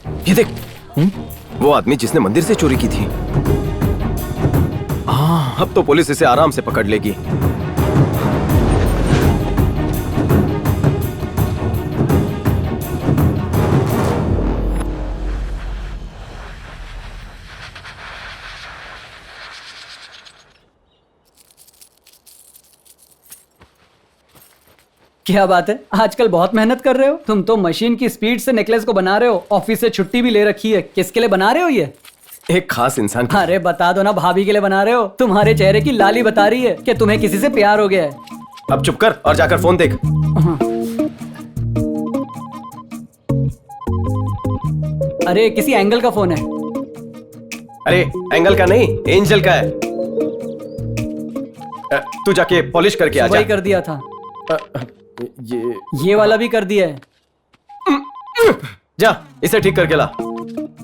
ये देख, वो आदमी जिसने मंदिर से चोरी की थी। हाँ, अब तो पुलिस इसे आराम से पकड़ लेगी। क्या बात है, आजकल बहुत मेहनत कर रहे हो। तुम तो मशीन की स्पीड से नेकलेस को बना रहे हो। ऑफिस से छुट्टी भी ले रखी है। किसके लिए बना रहे हो ये? एक खास इंसान की। अरे बता दो ना, भाभी के लिए बना रहे हो। तुम्हारे चेहरे की लाली बता रही है कि तुम्हें किसी से प्यार हो गया है। अब चुप कर और जाकर फोन देख। अरे किसी एंगल का फोन है। अरे एंगल का नहीं, एंजल का है। तू जाके पॉलिश करके आ जा। वही कर दिया था। ये वाला भी कर दिया है। जा इसे ठीक करके ला।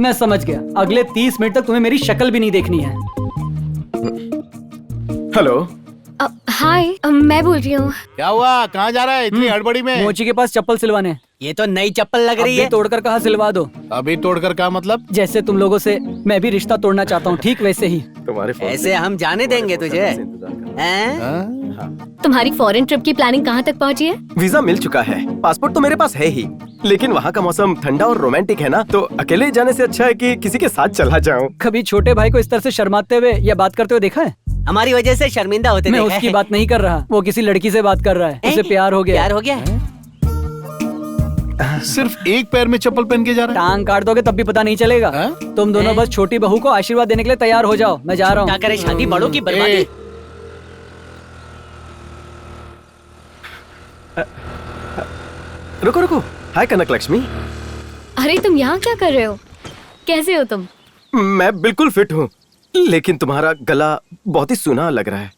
मैं समझ गया, अगले 30 मिनट तक तुम्हें मेरी शक्ल भी नहीं देखनी है। हेलो। हाय, मैं बोल रही हूँ। क्या हुआ, कहाँ जा रहा है इतनी हड़बड़ी में? मोची के पास चप्पल सिलवाने। ये तो नई चप्पल लग रही है। तोड़कर कहाँ सिलवा दो। अभी तोड़कर क्या मतलब? जैसे तुम लोगों से मैं भी रिश्ता तोड़ना चाहता हूँ, ठीक वैसे ही। तुम्हारे ऐसे हम जाने देंगे तुझे? तुम्हारी फॉरेन ट्रिप की प्लानिंग कहाँ तक पहुँची है? वीजा मिल चुका है, पासपोर्ट तो मेरे पास है ही, लेकिन वहाँ का मौसम ठंडा और रोमांटिक है ना, तो अकेले जाने से अच्छा है कि किसी के साथ चला जाऊँ। कभी छोटे भाई को इस तरह से शर्माते हुए या बात करते हुए देखा है? हमारी वजह से शर्मिंदा होते मैं देखा उसकी है। बात नहीं कर रहा, वो किसी लड़की से बात कर रहा है। उसे प्यार हो गया। प्यार हो गया है? सिर्फ एक पैर में चप्पल पहन के जा रहा है? टांग काट दोगे तब भी पता नहीं चलेगा। तुम दोनों बस छोटी बहू को आशीर्वाद देने के लिए तैयार हो जाओ। मैं जा रहा हूँ। क्या करे, शादी बड़ों की बर्बादी। रुको रुको। हाय कनक लक्ष्मी। अरे तुम यहाँ क्या कर रहे हो? कैसे हो तुम? मैं बिल्कुल फिट हूँ, लेकिन तुम्हारा गला बहुत ही सूना लग रहा है।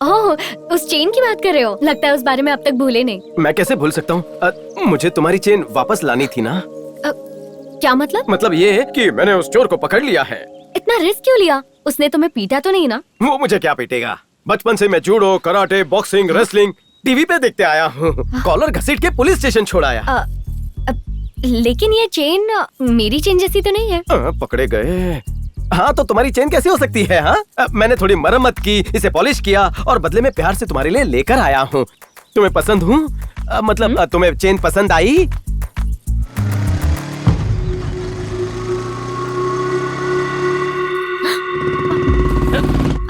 ओह, उस चेन की बात कर रहे हो? लगता है उस बारे में अब तक भूले नहीं। मैं कैसे भूल सकता हूँ? मुझे तुम्हारी चेन वापस लानी थी ना। क्या मतलब? मतलब ये है कि मैंने उस चोर को पकड़ लिया है। इतना रिस्क क्यों लिया? उसने तुम्हें पीटा तो नहीं ना? वो मुझे क्या पीटेगा? बचपन से मैं judo, karate, boxing, wrestling TV पे देखते आया हूँ। कॉलर घसीट के पुलिस स्टेशन छोड़ाया। लेकिन ये चेन मेरी चेन जैसी तो नहीं है। पकड़े गए। हाँ तो तुम्हारी चेन कैसी हो सकती है? हाँ, मैंने थोड़ी मरम्मत की, इसे पॉलिश किया और बदले में प्यार से तुम्हारे लिए लेकर आया हूँ। तुम्हें पसंद हूँ? मतलब तुम्हें चेन पसंद आई?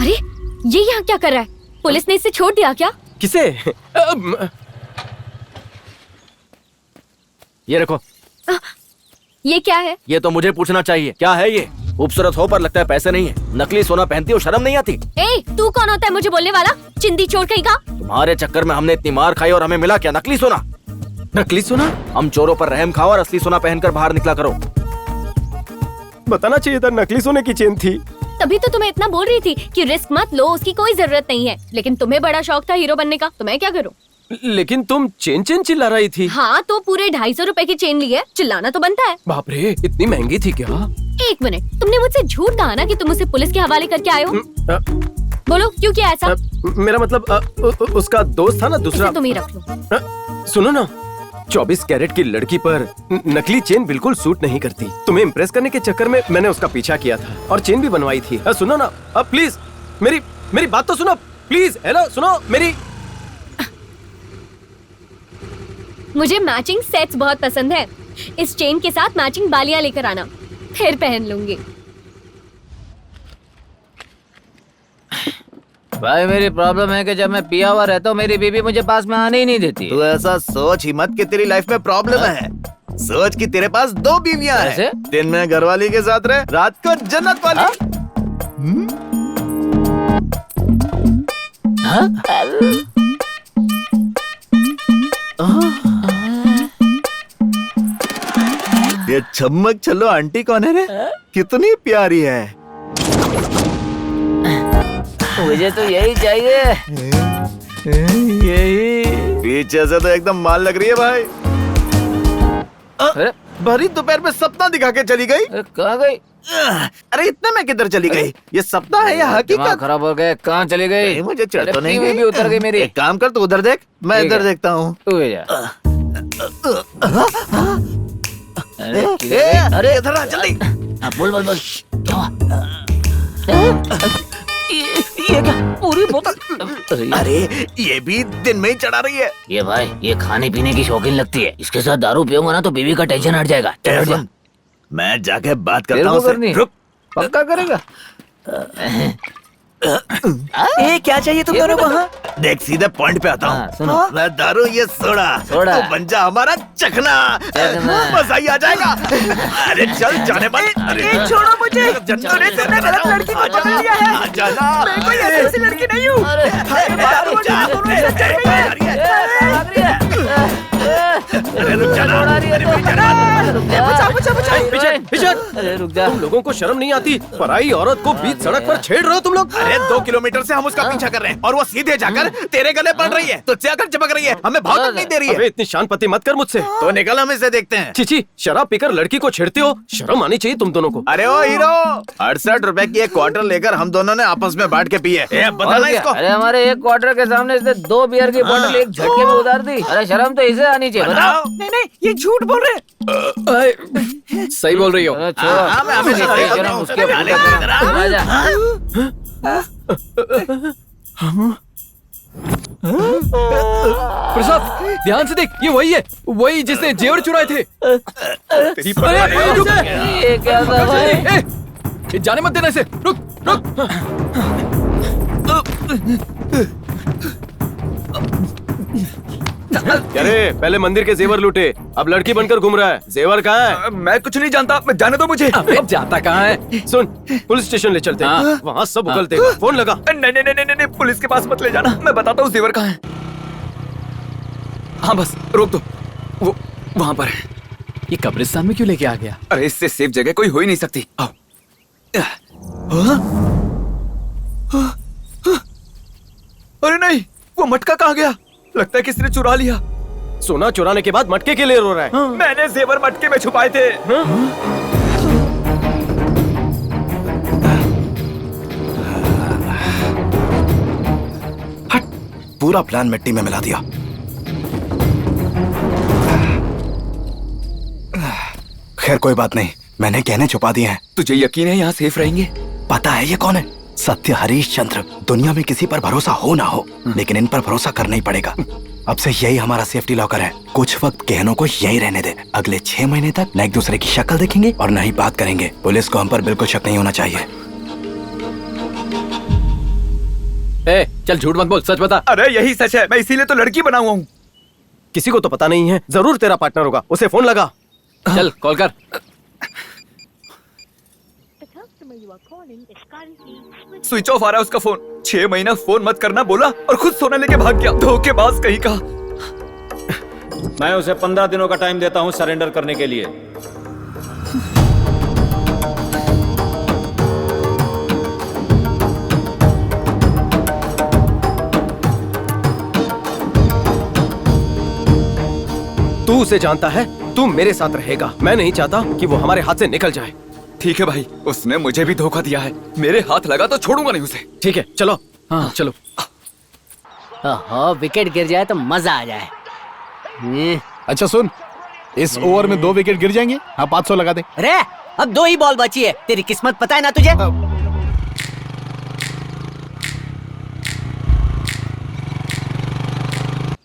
अरे ये यहाँ क्या कर रहा है? पुलिस ने इसे छोड़ दिया क्या? किसे? ये रखो। ये क्या है? ये तो मुझे पूछना चाहिए, क्या है ये? खूबसूरत हो पर लगता है पैसे नहीं है। नकली सोना पहनती हो, शर्म नहीं आती? ए, तू कौन होता है मुझे बोलने वाला? चिंदी चोर कहीं का? तुम्हारे चक्कर में हमने इतनी मार खाई और हमें मिला क्या? नकली सोना। नकली सोना? हम चोरों पर रहम खाओ और असली सोना पहनकर बाहर निकला करो। बताना चाहिए था नकली सोने की चेन थी। तभी तो तुम्हें इतना बोल रही थी कि रिस्क मत लो, उसकी कोई जरूरत नहीं है। लेकिन तुम्हें बड़ा शौक था हीरो बनने का, तो मैं क्या करूँ? लेकिन तुम चेन चेन चिल्ला रही थी। हाँ तो पूरे 250 रुपए की चेन ली है, चिल्लाना तो बनता है। बाप रे, इतनी महंगी थी क्या? एक मिनट, तुमने मुझसे झूठ कहा ना कि तुम उसे पुलिस के हवाले करके आए हो? बोलो क्यों किया ऐसा? मेरा मतलब उसका दोस्त था ना दूसरा। इसे तुम ही रख लो। सुनो ना, 24 कैरेट की लड़की पर नकली चेन बिल्कुल सूट नहीं करती। तुम्हें इम्प्रेस करने के चक्कर में मैंने उसका पीछा किया था और चेन भी बनवाई थी। सुनो ना, अब प्लीज मेरी बात तो सुनो प्लीज। हेलो सुनो मेरी। मुझे मैचिंग सेट्स बहुत पसंद है। इस चेन के साथ मैचिंग बालियां लेकर आना, फिर पहन लूंगी। भाई मेरी प्रॉब्लम है कि जब मैं पिया हुआ रहता हूँ मेरी बीबी मुझे पास में आने ही नहीं देती। तू ऐसा सोच ही मत कि तेरी लाइफ में प्रॉब्लम है। सोच कि तेरे पास 2 बीवियां हैं। दिन में घरवाली के साथ रहे, रात को जन्नत वाली। ये छम्मक छल्लो आंटी कौन है रे? कितनी प्यारी है। मुझे तो यही चाहिए। यही पीछे से तो एकदम माल लग रही है भाई। भरी दोपहर में सपना दिखा के चली गई। कहाँ गई? अरे इतने में किधर चली गई? ये सपना है या हकीकत? खराब हो गया, कहाँ चली गई? मुझे चढ़ तो नहीं गई। भी उतर गई मेरी। एक काम कर, तू उधर देख, मैं इधर देखता हूँ। तू जा। अरे इधर आ जल्दी। बोल बोल बोल क्या हुआ? ये क्या पूरी बोतल? अरे ये भी दिन में ही चढ़ा रही है। ये भाई ये खाने पीने की शौकीन लगती है, इसके साथ दारू पियूंगा ना तो बीवी का टेंशन हट जाएगा। चल हट जा। मैं जाके बात तेरे करता को हूँ करनी है? रुक। पक्का करेगा? क्या चाहिए तुम दोनों को? हाँ? देख सीधे पॉइंट पे आता हाँ, हूँ। सुनो। मैं दारू ये सोडा सोडा। तो बन जा हमारा चखना। मजा ही आ जाएगा। अरे चल जाने बल। अरे छोड़ो मुझे। तूने गलत लड़की को पकड़ लिया है। जाना। मैं कोई ऐसी लड़की नहीं हूँ। अरे रुक जाना। अरे रुक जाना। पीछे पीछे। अरे रुक जा। तुम लोगों को शर्म नहीं आती? पराई औरत को बीच सड़क पर छेड़ रहे हो तुम लोग। अरे 2 किलोमीटर से हम उसका पीछा कर रहे हैं और वो सीधे जाकर तेरे गले पड़ रही है, तुझसे आकर चिपक रही है, हमें भाव तक नहीं दे रही अबे है। इतनी शान पति मत कर मुझसे। तो निकल, हम इसे देखते हैं। चीची, शराब पीकर लड़की को छेड़ते हो? शर्म आनी चाहिए तुम दोनों को। अरे ओ हीरो, 68 रुपए की एक क्वार्टर लेकर हम दोनों ने आपस में बांट के पिए। और बताना क्या? इसको। अरे हमारे एक क्वार्टर के सामने इसने 2 बियर की बोतल एक झटके में उतार दी। अरे शर्म तो इसे आनी चाहिए। बताओ। नहीं नहीं, ये झूठ बोल रहे हैं। सही बोल रही हो। अरे छोड़ो। हाँ, मैं हमेशा सही शर्म बोलता हूँ। उसके अरे, ऊपर अरे, कर। आजा। प्रसाद ध्यान से देख, ये वही है, वही जिसने जेवर चुराए थे। तेरी परवाह नहीं। रुक। ये क्या था भाई? ए, जाने मत देना इसे। रुक रुक। अरे पहले मंदिर के जेवर लूटे, अब लड़की बनकर घूम रहा है। जेवर कहाँ है? मैं कुछ नहीं जानता, मैं जाने दो मुझे। अबे जाता कहाँ है? सुन, पुलिस स्टेशन ले चलते हैं, वहाँ सब उगलते हैं। फोन लगा। नहीं नहीं नहीं नहीं नहीं, पुलिस के पास मत ले जाना, मैं बताता हूँ जेवर कहाँ है। हाँ बस रोक दो, वो वहाँ पर है। ये कब्रिस्तान में क्यों लेके आ गया? अरे इससे सेफ जगह कोई हो ही नहीं सकती। आओ। अरे नहीं, वो मटका कहाँ गया? लगता है किसी ने चुरा लिया। सोना चुराने के बाद मटके के लिए रो रहा है। मैंने जेवर मटके में छुपाए थे। हट, पूरा प्लान मिट्टी में मिला दिया। खैर कोई बात नहीं, मैंने गहने छुपा दिए हैं। तुझे यकीन है यहाँ सेफ रहेंगे? पता है ये कौन है? सत्य हरीश चंद्र। दुनिया में किसी पर भरोसा हो ना हो, लेकिन इन पर भरोसा करना ही पड़ेगा। अब से यही हमारा सेफ्टी लॉकर है। कुछ वक्त गहनों को यही रहने दे। अगले 6 महीने तक न एक दूसरे की शक्ल देखेंगे और न ही बात करेंगे। पुलिस को हम पर बिल्कुल शक नहीं होना चाहिए। ए, चल झूठ मत बोल, सच बता। अरे यही सच है, मैं इसीलिए तो लड़की बना हुआ हूँ। किसी को तो पता नहीं है, जरूर तेरा पार्टनर होगा। उसे फोन लगा। चल कॉल कर। स्विच ऑफ आ रहा है उसका फोन। 6 महीना फोन मत करना बोला और खुद सोना लेके भाग गया। धोखेबाज कहीं का। मैं उसे 15 दिनों का टाइम देता हूं सरेंडर करने के लिए। तू उसे जानता है, तू मेरे साथ रहेगा। मैं नहीं चाहता कि वो हमारे हाथ से निकल जाए। ठीक है भाई, उसने मुझे भी धोखा दिया है। मेरे हाथ लगा तो छोड़ूंगा नहीं उसे। ठीक है चलो। हाँ चलो। ओहो, विकेट गिर जाए तो मजा आ जाए। अच्छा सुन, इस ओवर में 2 विकेट गिर जाएंगे। हाँ 500 लगा दे। अरे अब 2 ही बॉल बची है। तेरी किस्मत पता है ना तुझे?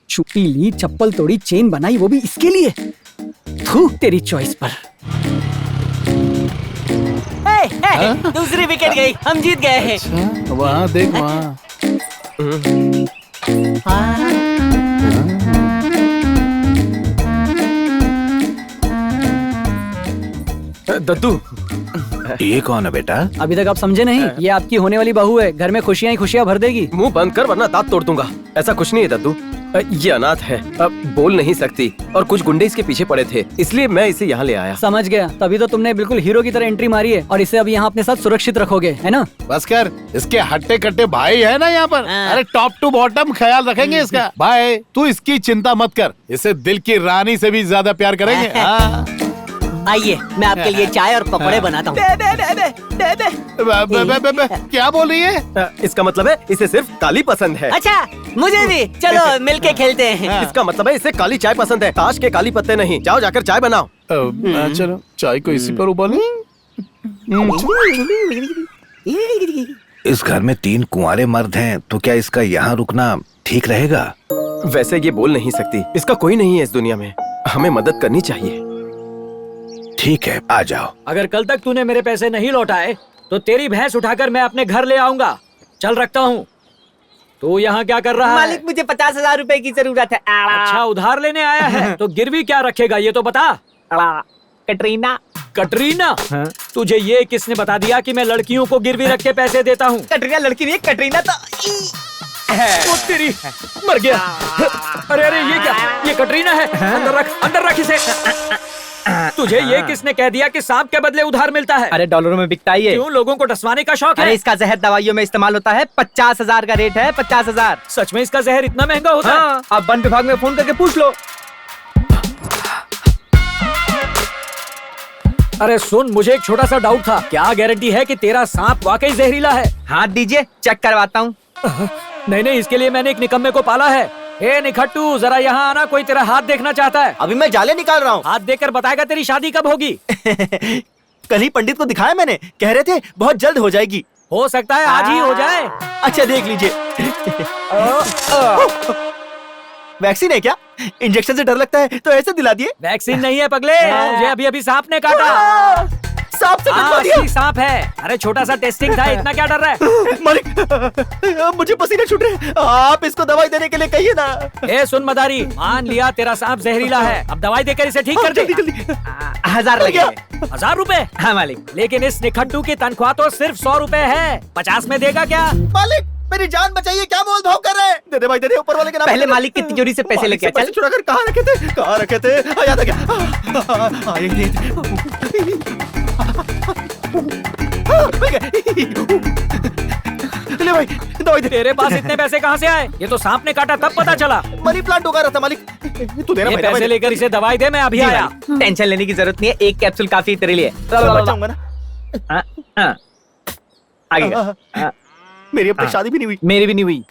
छुट्टी ली, चप्पल तोड़ी, चेन बनाई, वो भी इसके लिए। थू तेरी चॉइस पर। दूसरी विकेट गई, हम जीत गए हैं। अच्छा, वहाँ देख वहाँ। दद्दू, ये कौन है बेटा? अभी तक आप समझे नहीं? ये आपकी होने वाली बहू है। घर में खुशियां ही खुशियां भर देगी। मुंह बंद कर वरना दांत तोड़ दूंगा। ऐसा कुछ नहीं है दद्दू, ये अनाथ है, अब बोल नहीं सकती और कुछ गुंडे इसके पीछे पड़े थे, इसलिए मैं इसे यहाँ ले आया। समझ गया, तभी तो तुमने बिल्कुल हीरो की तरह एंट्री मारी है और इसे अब यहाँ अपने साथ सुरक्षित रखोगे, है ना? बस कर, इसके हट्टे कट्टे भाई है ना यहाँ पर। अरे टॉप टू बॉटम ख्याल रखेंगे इसका। भाई तू इसकी चिंता मत कर, इसे दिल की रानी से भी ज्यादा प्यार करेंगे। हाँ। आइए, मैं आपके लिए चाय और पकौड़े बनाता हूँ। क्या बोल रही है? इसका मतलब है इसे सिर्फ काली पसंद है। अच्छा, मुझे भी। चलो मिलके खेलते हैं। इसका मतलब है इसे काली चाय पसंद है, ताश के काली पत्ते नहीं। जाओ जाकर चाय बनाओ। चलो चाय को इसी पर उबालें। इस घर में 3 कुंवारे मर्द हैं, तो क्या इसका यहाँ रुकना ठीक रहेगा? वैसे ये बोल नहीं सकती, इसका कोई नहीं है इस दुनिया में, हमें मदद करनी चाहिए। ठीक है, आ जाओ। अगर कल तक तूने मेरे पैसे नहीं लौटाए तो तेरी भैंस उठाकर मैं अपने घर ले आऊंगा। चल रखता हूँ। तू यहाँ क्या कर रहा है? मालिक मुझे 50,000 रुपए की जरूरत है। अच्छा, उधार लेने आया है तो गिरवी क्या रखेगा ये तो बता। कटरीना। कटरीना? तुझे ये किसने बता दिया कि मैं लड़कियों को गिरवी रख के पैसे देता हूँ? कटरीना लड़की नहीं, कटरीना तो ओ तेरी, मर गया। अरे अरे ये क्या? ये कटरीना है। अंदर रख इसे। तुझे ये किसने कह दिया कि सांप के बदले उधार मिलता है? अरे डॉलरों में बिकता ही है। क्यों, लोगों को डसवाने का शौक है? अरे इसका जहर दवाइयों में इस्तेमाल होता है। 50,000 का रेट है। 50,000। सच में इसका जहर इतना महंगा होता है? आप वन विभाग में फोन करके पूछ लो। अरे सुन, मुझे एक छोटा सा डाउट था। क्या गारंटी है कि तेरा सांप वाकई जहरीला है? हाथ दीजिए, चेक करवाता हूँ। नहीं, इसके लिए मैंने एक निकम्मे को पाला है। ए निखट्टू, जरा यहाँ आना, कोई तेरा हाथ देखना चाहता है। अभी मैं जाले निकाल रहा हूँ। हाथ देखकर बताएगा तेरी शादी कब होगी। कल ही पंडित को दिखाया मैंने, कह रहे थे बहुत जल्द हो जाएगी। हो सकता है आज ही हो जाए। अच्छा देख लीजिए। वैक्सीन है क्या? इंजेक्शन से डर लगता है तो ऐसे दिला दिए। वैक्सीन नहीं है पगले, मुझे अभी सांप ने काटा। सांप से कटवा दिया। असली सांप है। अरे छोटा सा टेस्टिंग था, इतना क्या डर रहा है? मालिक मुझे पसीने छूट रहे, आप इसको दवाई देने के लिए कहिए ना। ए सुन मदारी, मान लिया तेरा सांप जहरीला है, अब दवाई देकर इसे ठीक कर दे। 1000 लगेंगे। 1000 रुपए? हाँ मालिक। लेकिन इस निखट्टू की तनख्वाह तो सिर्फ 100 रुपए है। 50 में देगा क्या? मालिक मेरी जान बचाइए, क्या मोल भाव कर रहे हैं? दे दे भाई, दे दे, ऊपर वाले के नाम। पहले मालिक की तिजोरी से पैसे लेके आ। पैसे चुरा कर कहाँ रखे थे? याद आ गया। ले भाई दवाई दे। तेरे पास इतने पैसे कहाँ से आए? ये तो सांप ने काटा तब पता चला। मनी प्लांट उगा रहा था मालिक। तू देना ये पैसे लेकर इसे दवाई दे, मैं अभी आया। टेंशन लेने की जरूरत नहीं है, एक कैप्सूल काफी तेरे लिए। बचाऊंगा ना। आगे। मेरी अब तक शादी भी नहीं हुई। मेरी भी नहीं हुई।